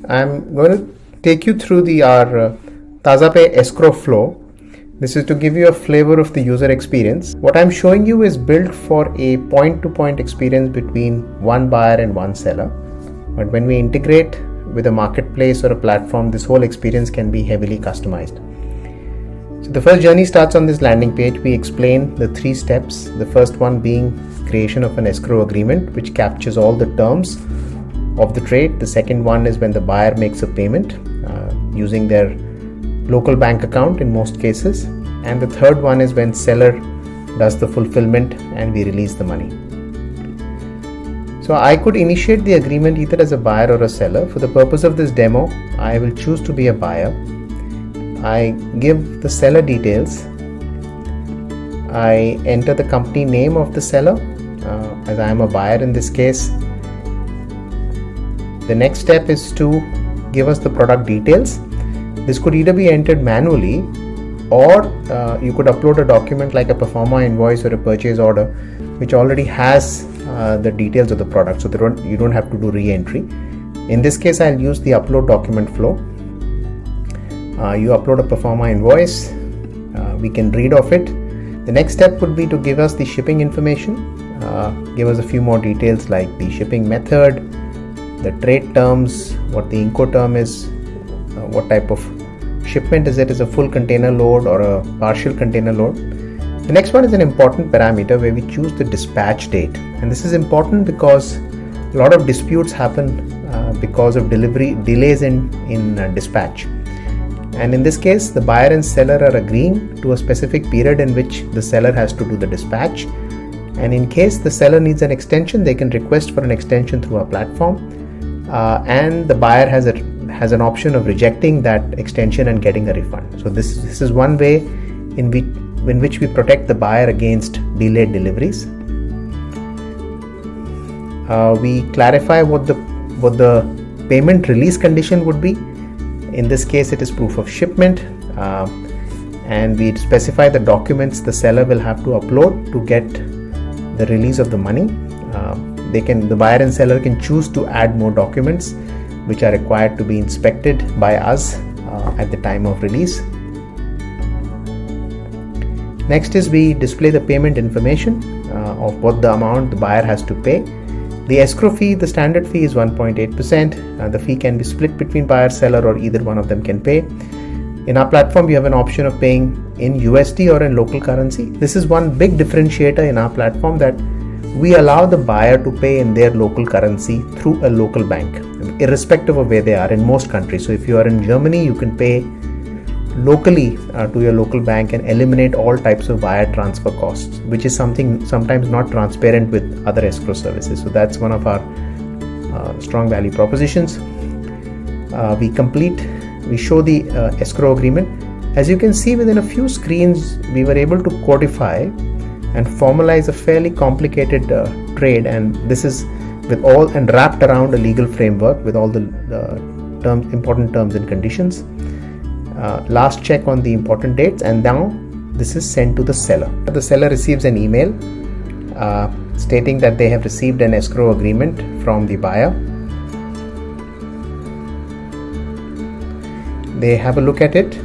I'm going to take you through our TazaPay escrow flow. This is to give you a flavor of the user experience. What I'm showing you is built for a point-to-point experience between one buyer and one seller. But when we integrate with a marketplace or a platform, this whole experience can be heavily customized. So the first journey starts on this landing page. We explain the 3 steps. The first one being creation of an escrow agreement, which captures all the terms of the trade. The second one is when the buyer makes a payment using their local bank account in most cases, and the third one is when seller does the fulfillment and we release the money. So I could initiate the agreement either as a buyer or a seller. For the purpose of this demo, I will choose to be a buyer. I give the seller details. I enter the company name of the seller as I am a buyer in this case. The next step is to give us the product details. This could either be entered manually or you could upload a document like a performa invoice or a purchase order which already has the details of the product, so you don't have to do re-entry. In this case, I'll use the upload document flow. You upload a performa invoice, we can read off it. The next step would be to give us the shipping information, give us a few more details like the shipping method, the trade terms, what the Incoterm is, what type of shipment is it, is a full container load or a partial container load. The next one is an important parameter where we choose the dispatch date, and this is important because a lot of disputes happen because of delivery delays in dispatch. And in this case, the buyer and seller are agreeing to a specific period in which the seller has to do the dispatch, and in case the seller needs an extension, they can request for an extension through our platform, and the buyer has an option of rejecting that extension and getting a refund. So this is one way in which we protect the buyer against delayed deliveries. We clarify what the payment release condition would be. In this case, it is proof of shipment, and we specify the documents the seller will have to upload to get the release of the money. The buyer and seller can choose to add more documents which are required to be inspected by us at the time of release. Next is we display the payment information of what the amount the buyer has to pay. The escrow fee, the standard fee is 1.8%. The fee can be split between buyer, seller, or either one of them can pay. In our platform, you have an option of paying in USD or in local currency. This is one big differentiator in our platform, that we allow the buyer to pay in their local currency through a local bank, irrespective of where they are in most countries. So if you are in Germany, you can pay locally to your local bank and eliminate all types of wire transfer costs, which is something sometimes not transparent with other escrow services. So that's one of our strong value propositions. We show the escrow agreement. As you can see, within a few screens, we were able to codify and formalize a fairly complicated trade, and this is wrapped around a legal framework with all the important terms and conditions. Last check on the important dates, and now this is sent to the seller. The seller receives an email stating that they have received an escrow agreement from the buyer. They have a look at it,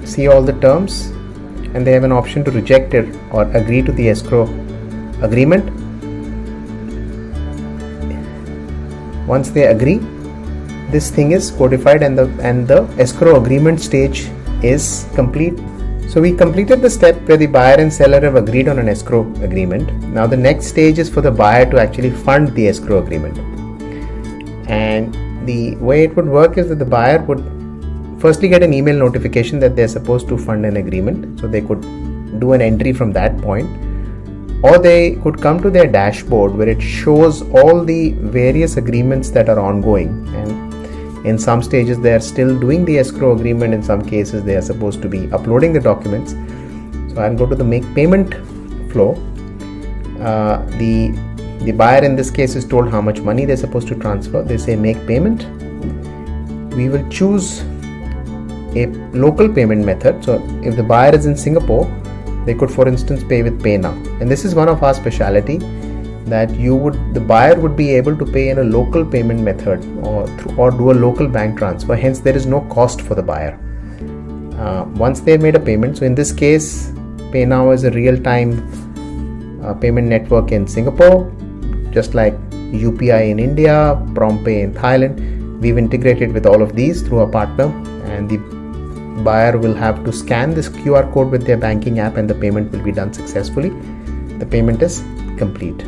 see all the terms, and they have an option to reject it or agree to the escrow agreement. Once they agree, this thing is codified and the escrow agreement stage is complete. So we completed the step where the buyer and seller have agreed on an escrow agreement. Now the next stage is for the buyer to actually fund the escrow agreement. And the way it would work is that the buyer would firstly get an email notification that they're supposed to fund an agreement. So they could do an entry from that point, or they could come to their dashboard where it shows all the various agreements that are ongoing, and in some stages they are still doing the escrow agreement. In some cases they are supposed to be uploading the documents. So I'll go to the make payment flow. The buyer in this case is told how much money they're supposed to transfer. They say make payment. We will choose a local payment method. So if the buyer is in Singapore, they could, for instance, pay with Pay Now, and this is one of our specialty. that the buyer would be able to pay in a local payment method or do a local bank transfer. Hence, there is no cost for the buyer once they made a payment. So in this case, PayNow is a real-time payment network in Singapore, just like UPI in India, PromptPay in Thailand. We've integrated with all of these through a partner, and the buyer will have to scan this QR code with their banking app and the payment will be done successfully. The payment is complete,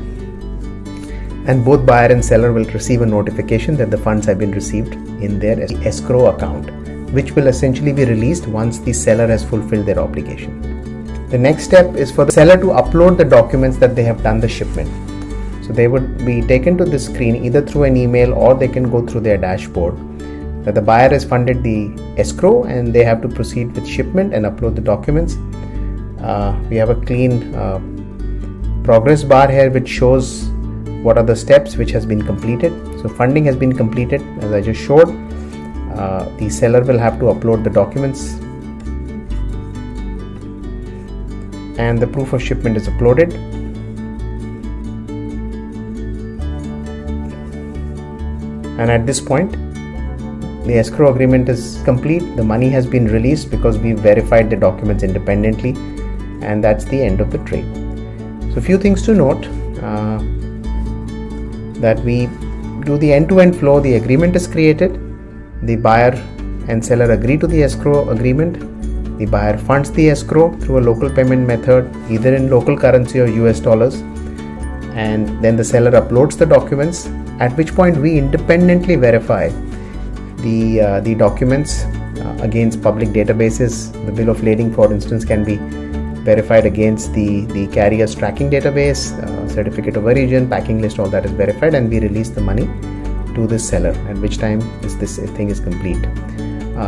and both buyer and seller will receive a notification that the funds have been received in their escrow account, which will essentially be released once the seller has fulfilled their obligation. The next step is for the seller to upload the documents that they have done the shipment. So they would be taken to this screen either through an email, or they can go through their dashboard that the buyer has funded the escrow and they have to proceed with shipment and upload the documents. We have a clean progress bar here which shows what are the steps which has been completed. So funding has been completed, as I just showed. The seller will have to upload the documents and the proof of shipment is uploaded. And at this point, the escrow agreement is complete. The money has been released because we verified the documents independently, and that's the end of the trade. So a few things to note, that we do the end-to-end flow. The agreement is created, the buyer and seller agree to the escrow agreement, the buyer funds the escrow through a local payment method, either in local currency or US dollars, and then the seller uploads the documents, at which point we independently verify the documents against public databases. The bill of lading, for instance, can be verified against the carrier's tracking database, certificate of origin, packing list, all that is verified, and we release the money to the seller, at which time this thing is complete.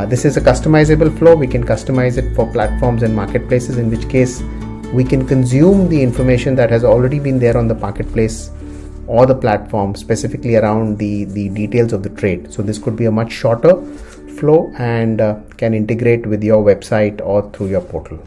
This is a customizable flow. We can customize it for platforms and marketplaces, in which case we can consume the information that has already been there on the marketplace or the platform, specifically around the details of the trade. So this could be a much shorter flow and can integrate with your website or through your portal.